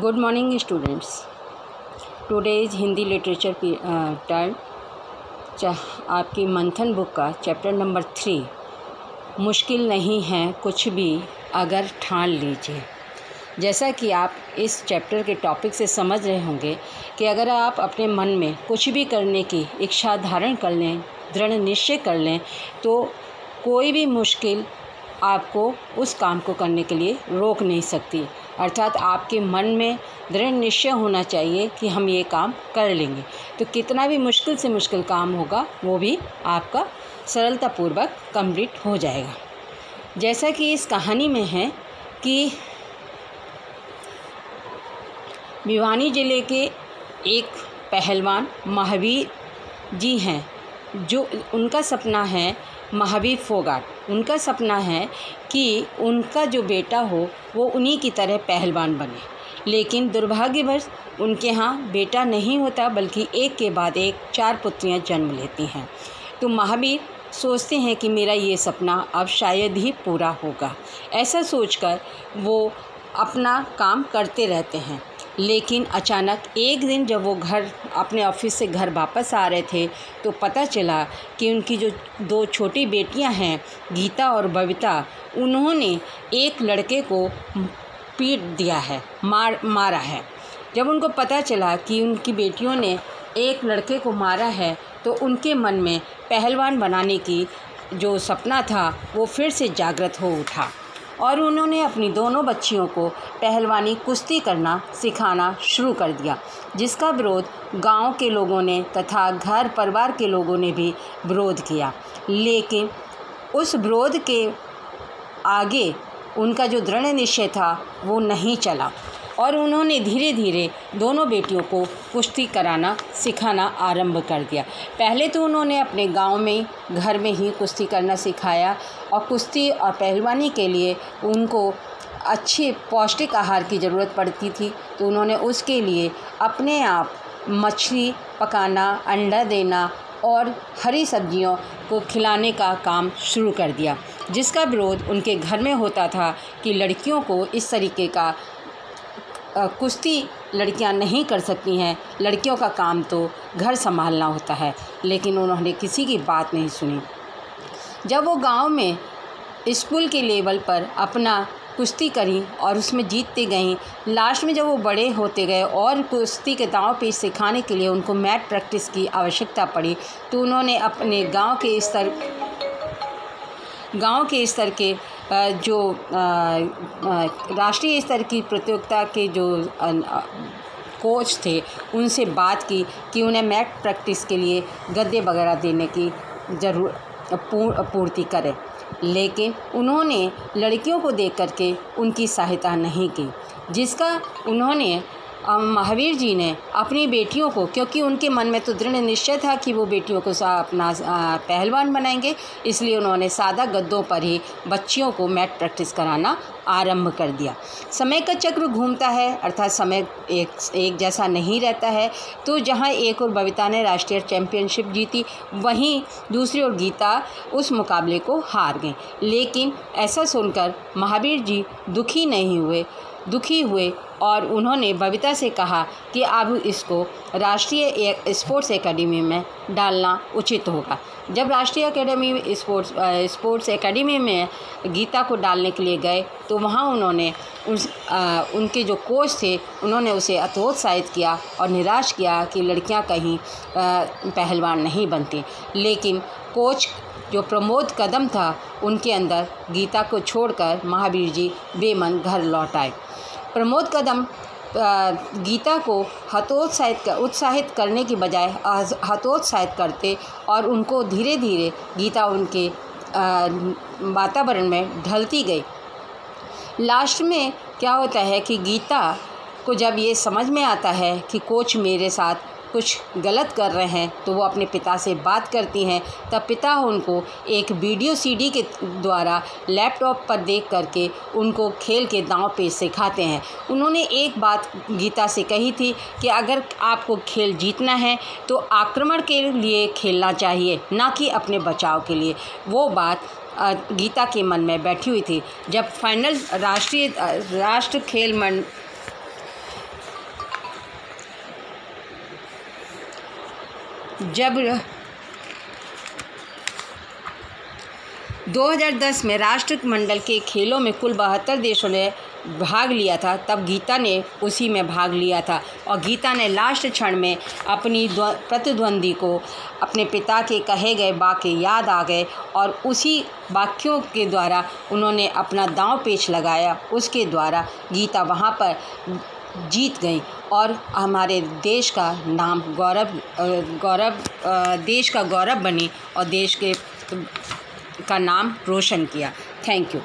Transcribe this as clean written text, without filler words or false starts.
Good morning students. Today is Hindi literature turn आपकी मंथन book का चैप्टर नंबर 3 मुश्किल नहीं है कुछ भी अगर ठान लीजिए। जैसा कि आप इस चैप्टर के टॉपिक से समझ रहे होंगे कि अगर आप अपने मन में कुछ भी करने की इच्छा धारण कर लें, दृढ़ निश्चय कर लें, तो कोई भी मुश्किल आपको उस काम को करने के लिए रोक नहीं सकती। अर्थात आपके मन में दृढ़ निश्चय होना चाहिए कि हम ये काम कर लेंगे, तो कितना भी मुश्किल से मुश्किल काम होगा वो भी आपका सरलतापूर्वक कंप्लीट हो जाएगा। जैसा कि इस कहानी में है कि भिवानी ज़िले के एक पहलवान महावीर जी हैं, जो उनका सपना है महावीर फोगाट। उनका सपना है कि उनका जो बेटा हो वो उन्हीं की तरह पहलवान बने, लेकिन दुर्भाग्यवश उनके यहाँ बेटा नहीं होता, बल्कि एक के बाद एक 4 पुत्रियाँ जन्म लेती हैं। तो महावीर सोचते हैं कि मेरा ये सपना अब शायद ही पूरा होगा। ऐसा सोचकर वो अपना काम करते रहते हैं, लेकिन अचानक एक दिन जब वो अपने ऑफिस से घर वापस आ रहे थे, तो पता चला कि उनकी जो 2 छोटी बेटियां हैं, गीता और बबीता, उन्होंने एक लड़के को पीट दिया है, मारा है। जब उनको पता चला कि उनकी बेटियों ने एक लड़के को मारा है, तो उनके मन में पहलवान बनाने की जो सपना था वो फिर से जागृत हो उठा और उन्होंने अपनी दोनों बच्चियों को पहलवानी कुश्ती करना सिखाना शुरू कर दिया, जिसका विरोध गांव के लोगों ने तथा घर परिवार के लोगों ने भी विरोध किया। लेकिन उस विरोध के आगे उनका जो दृढ़ निश्चय था वो नहीं चला और उन्होंने धीरे धीरे दोनों बेटियों को कुश्ती कराना सिखाना आरंभ कर दिया। पहले तो उन्होंने अपने गांव में घर में ही कुश्ती करना सिखाया और कुश्ती और पहलवानी के लिए उनको अच्छे पौष्टिक आहार की ज़रूरत पड़ती थी, तो उन्होंने उसके लिए अपने आप मछली पकाना, अंडा देना और हरी सब्जियों को खिलाने का काम शुरू कर दिया, जिसका विरोध उनके घर में होता था कि लड़कियों को इस तरीके का कुश्ती लड़कियां नहीं कर सकती हैं, लड़कियों का काम तो घर संभालना होता है। लेकिन उन्होंने किसी की बात नहीं सुनी। जब वो गांव में स्कूल के लेवल पर अपना कुश्ती करी और उसमें जीतते गईं, लास्ट में जब वो बड़े होते गए और कुश्ती के दांव पेच सिखाने के लिए उनको मैट प्रैक्टिस की आवश्यकता पड़ी, तो उन्होंने अपने गांव के स्तर के जो राष्ट्रीय स्तर की प्रतियोगिता के जो कोच थे उनसे बात की कि उन्हें मैट प्रैक्टिस के लिए गद्दे वगैरह देने की पूर्ति करें, लेकिन उन्होंने लड़कियों को देख करके उनकी सहायता नहीं की, जिसका उन्होंने महावीर जी ने अपनी बेटियों को, क्योंकि उनके मन में तो दृढ़ निश्चय था कि वो बेटियों को अपना पहलवान बनाएंगे, इसलिए उन्होंने सादा गद्दों पर ही बच्चियों को मैट प्रैक्टिस कराना आरंभ कर दिया। समय का चक्र घूमता है, अर्थात समय एक जैसा नहीं रहता है। तो जहाँ एक और बबीता ने राष्ट्रीय चैम्पियनशिप जीती, वहीं दूसरी ओर गीता उस मुकाबले को हार गई। लेकिन ऐसा सुनकर महावीर जी दुखी हुए और उन्होंने बबीता से कहा कि अब इसको राष्ट्रीय स्पोर्ट्स एकेडमी में डालना उचित होगा। जब राष्ट्रीय स्पोर्ट्स एकेडमी में गीता को डालने के लिए गए, तो वहाँ उन्होंने उनके जो कोच थे उन्होंने उसे हतोत्साहित किया और निराश किया कि लड़कियाँ कहीं पहलवान नहीं बनती। लेकिन कोच जो प्रमोद कदम था, उनके अंदर गीता को छोड़कर महावीर जी बेमन घर लौट आए। प्रमोद कदम गीता को उत्साहित करने की बजाय हतोत्साहित करते और उनको धीरे धीरे गीता उनके वातावरण में ढलती गई। लास्ट में क्या होता है कि गीता को जब ये समझ में आता है कि कोच मेरे साथ कुछ गलत कर रहे हैं, तो वो अपने पिता से बात करती हैं। तब पिता उनको एक वीडियो सीडी के द्वारा लैपटॉप पर देख करके उनको खेल के दांव पेच सिखाते हैं। उन्होंने एक बात गीता से कही थी कि अगर आपको खेल जीतना है तो आक्रमण के लिए खेलना चाहिए, ना कि अपने बचाव के लिए। वो बात गीता के मन में बैठी हुई थी। जब फाइनल जब 2010 में राष्ट्रमंडल के खेलों में कुल 72 देशों ने भाग लिया था, तब गीता ने उसी में भाग लिया था। और गीता ने लास्ट क्षण में अपनी प्रतिद्वंदी को अपने पिता के कहे गए वाक्य याद आ गए और उसी वाक्यों के द्वारा उन्होंने अपना दांव पेच लगाया। उसके द्वारा गीता वहाँ पर जीत गई और हमारे देश का नाम देश का गौरव बनी और देश का नाम रोशन किया। Thank you.